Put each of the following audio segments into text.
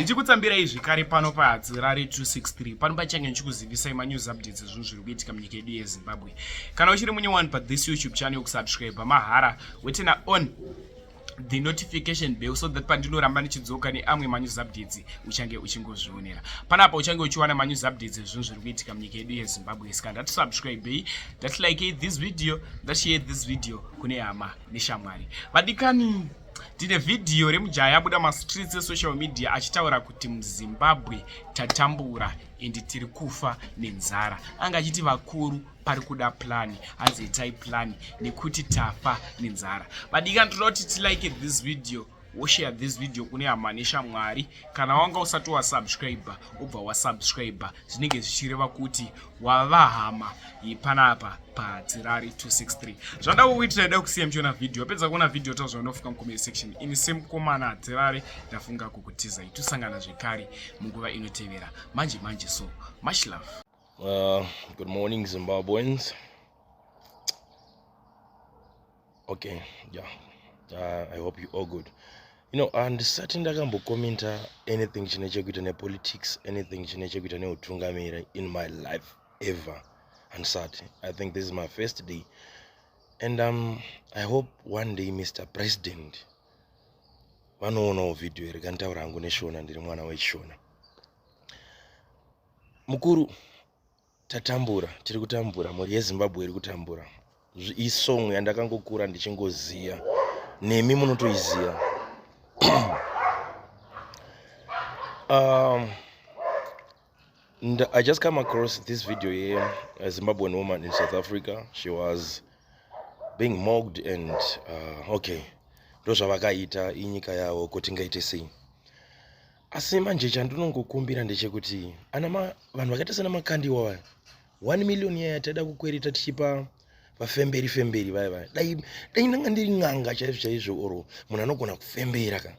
ndichikutsambirai zvekare pano pahadzirare 263 pano pachange ndichikuzivisai manews updates ezvinhu zviri kuitika munyika yedu yezimbabwe. Kana uchiri munyowani pathis youtube channel kusubscribe mahara wetena on the notification bell so that pandinoramba ndichidzoka neamwe manews updates uchange uchingozvionera. Panapa uchange uchiwana manews updates ezvinhu zviri kuitika munyika yedu yezimbabwe. Saka ndati subscribe, ndati like this video, ndati share this video kune hama neshamwari. Vadikani, tine video remujaya abuda mastreets esocial media achitaura kuti muZimbabwe tatambura ende tiri kufa nenzara. Anga achiti vakuru pari kuda plani, hanzi itai plani nekuti tafa nenzara. Vadikani, toda kuti tilike this video, woshare this video kune hama neshamwari. Kana wanga usati wasubscribe ubva wasubscribe, zvinenge zvichireva kuti wava hama panapa pahadzirare 263. Zvanda kuitira da kusiya mchiona video, pedza kuona video tazvanofuka mucomment section. Ini semukomana hadzirare ndafunga kukutizai. Tusangana zvekare munguva inotevera. Manje so much love. Good morning, Zimbabweans. Okay, yeah. I hope you all good. You know, handisati ndakambokomenta anything chine chekuita nepolitics, anything chine chekuita neutungamiri in my life ever. Handisati. I think this is my first day. And I hope one day Mr. President vanoonawo video iri kantaura hangu neshona, ndiri mwana wechishona. Mukuru, tatambura, tiri kutambura, mhuri yeZimbabwe iri kutambura. Isong yandakangokura ndichingoziya, nemi munotoiziya. I just come across this video here, a Zimbabwean woman in South Africa. She was being mocked and okay, ndozvavakaita inyika yavo kuti ngaite sei. Asi manje chandinongokumbira ndechekuti vanhu vakaita sana makandiwa vaya 1 million yaya tada kukwereta tichipa vafemberi vaya dai ndanga ndiri n'anga chaizvo oro munhu anogona kufembera ka.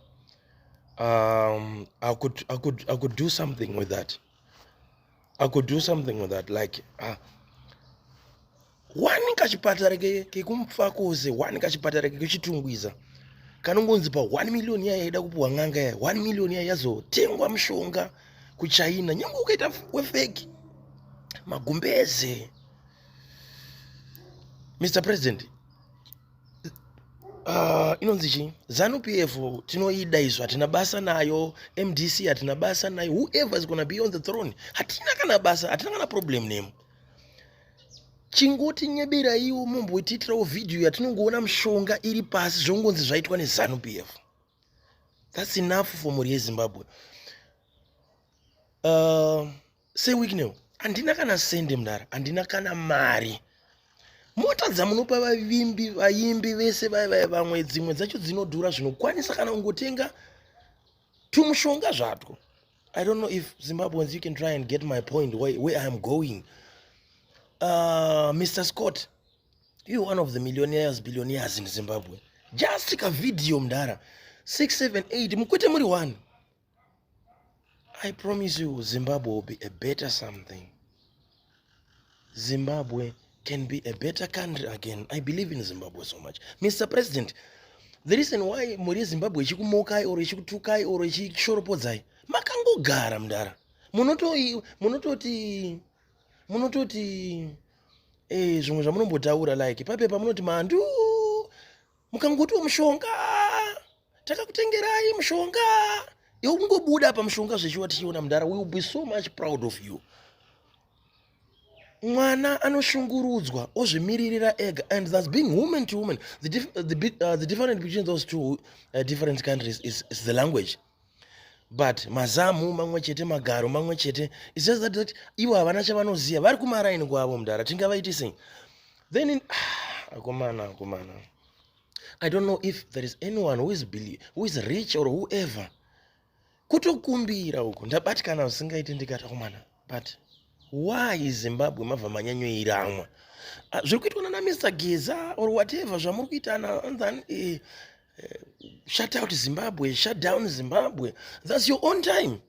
I could do something with that. Like one kachipatara kekumfakoze, one kachipatara kechitungwiza kanongonzi pa 1 million yaya ida kupuwa n'anga yaya 1 million yaya yazotengwa mushonga kuChina, nyange ukaita wefeki magumbeze. Mr. President, inonzi chi ZANU-PF tinoida izvo, hatina basa nayo. MDC hatina basa nayo. Whoever is gonna be on the throne hatina kana basa, hatina kana problem nemo. Chingoti nyebera iwo mumboitirawo video yatinongoona mushonga iri pasi zvongonzi zvaitwa neZANU-PF. That's enough for mhuri yeZimbabwe. Say week now, handina kana sende mudara, handina kana mari. Mota dzamunopa vaimbi vese vamwe dzimwe dzacho dzinodhura zvinokwanisa kana ungotenga tumushonga zvatwo. I don't know if Zimbabweans, you can try and get my point where I am going. Mr. Scott, you're one of the millionaires, billionaires in Zimbabwe. Just take a video mdara 6, 7, 8 mukwete muri one. I promise you Zimbabwe will be a better something. Zimbabwe can be a better country again. I believe in Zimbabwe so much. Mr. President, the reason why muri Zimbabwe ichikumokai or ichikutukai or ichishoropodzai makangogara mdara. Munototi zvimwe zvamunombotaura like papepa munoti mandu mukangotiwo mushonga takakutengerai mushonga iwe kungobuda pa mushonga zvechiwa tichiona mdara. We will be so much proud of you. Mwana anoshungurudzwa ozvimiririra ega, and that's being woman to woman. The difference between those two different countries is the language. But mazamu mamwe chete, magaro mamwe chete. It's just that iwo havana chavanoziya, vari kumaraini kwavo mudara, tingavaiti sei. Then in akomana, I don't know if there is anyone who is rich or whoever. Kutokumbira uko ndabatikana usingaiti ndikati akomana, but why is Zimbabwe mabva manyanyo iramwa? Zviri kuitwa na Mr. Geza or whatever zvamuri kuitana, and then shut out Zimbabwe, shut down Zimbabwe. That's your own time.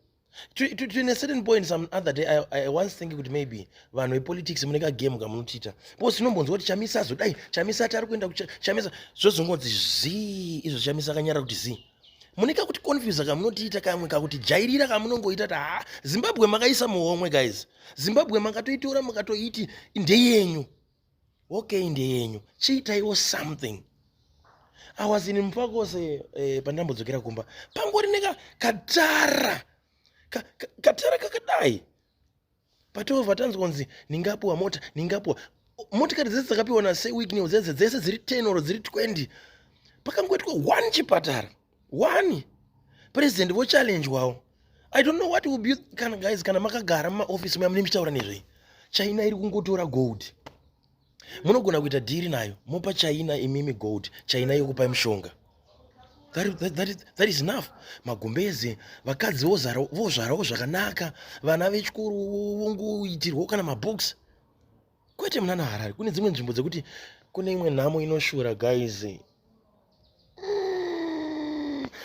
To a certain point, some other day, I once think it would maybe vanhu vepolitics muneka game kamunotita. Because tinombonzwa kuti Chamisa zodai, Chamisa tari kuenda kuChamisa zvozongonzi zii, izvo Chamisa akanyara kuti zii. Munika kuti confuse kamunotiita kamwe kakuti jairira kamunongoita ta Zimbabwe makaisa muhomwe guys. Zimbabwe makatoitora makatoiti ndeyenyu. Okay, ndeyenyu. Chiitaiwo something. I was in Mpakose pandambodzokera kumba. Pangori neka katara. Katara kakadai. Patova tanzonzi ningapuwa mota, ningapuwa. Motikari dzese dzakapiwa na say week news dzese dziri 10 or dziri 20. Pakangoitwa one chipatara. One. President vo challenge wao. I don't know what will be kana guys kana makagara ma office mwa mnimitaura nezve. China iri kungotora gold. Munogona kuita deal nayo. Mopa China imimi gold. China yokupa mshonga. That is enough. Magumbeze vakadzi vozvarawo zvakanaka, vana vechikuru vongoitirwa kana mabooks. Kwete munana Harare kune dzimwe nzvimbo dzekuti kune imwe nhamo inoshura guys.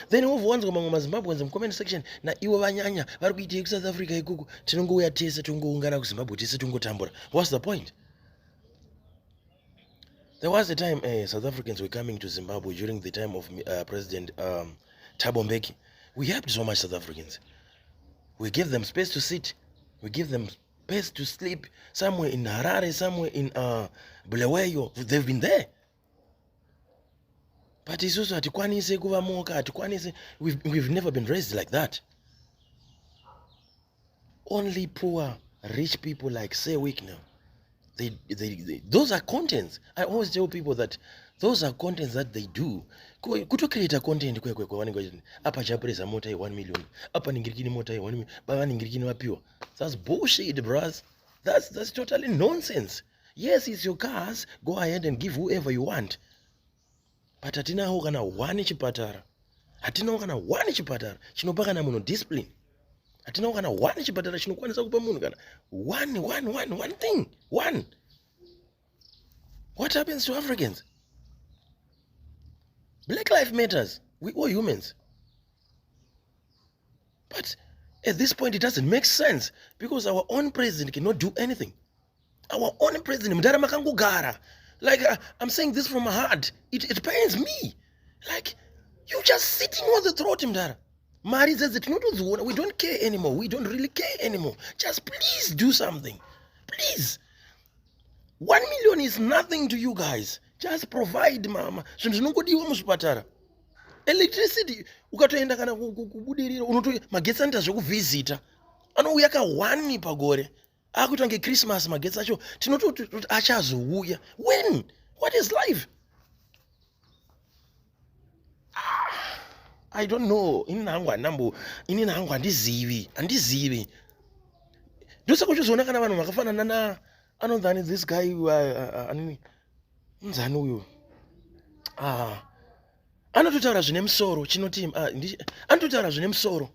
Then wowanzwa mamwe maZimbabweans mu comment section na iwo vanyanya vari kuita ku South Africa ikuku tinongouya tese tungoungana ku Zimbabwe tese tungotambura. What's the point? There was a time South Africans were coming to Zimbabwe during the time of President Thabo Mbeki. We helped so much South Africans. We gave them space to sit. We gave them space to sleep. Somewhere in Harare, somewhere in Bulawayo. They've been there. But it's also hatikwanise kuva moka, hatikwanise. We've never been raised like that. Only poor, rich people like Sewick now. Those are contents. I always tell people that those are contents that they do. Kuto create a content kwe wanengo apa chapresa mota 1 million. Apa ningirikini mota 1 million. Baba ningirikini wapiwa. That's bullshit, bros. That's totally nonsense. Yes, it's your cars. Go ahead and give whoever you want. But hatinaho kana one chipatara. Hatinaho kana one chipatara. Chinopa kana muno discipline. Hatinaho kana one chipatara chinokwanisa kupa munhu kana one thing. One. What happens to Africans? Black life matters. We all humans. But at this point it doesn't make sense because our own president cannot do anything. Our own president mdara makangogara. Like I'm saying this from my heart. It pains me. Like you just sitting on the throat mdara. Mari says it not we don't care anymore. We don't really care anymore. Just please do something. Please. 1 million is nothing to you guys. Just provide mama. Zvinongodiwa muzvipatara. Electricity ukatoenda kana kubudirira unoto magetsi anoita zvekuvhizita. Anouya ka 1 pagore. Akuita nge Christmas magetsi acho tinototi achazouya. When? What is life? I don't know. Inini hangu handizivi. Ndosaka uchizoona kana vanhu vakafanana na anodhani this guy anini nzani uyu anototaura zvine musoro chinoti anototaura zvine musoro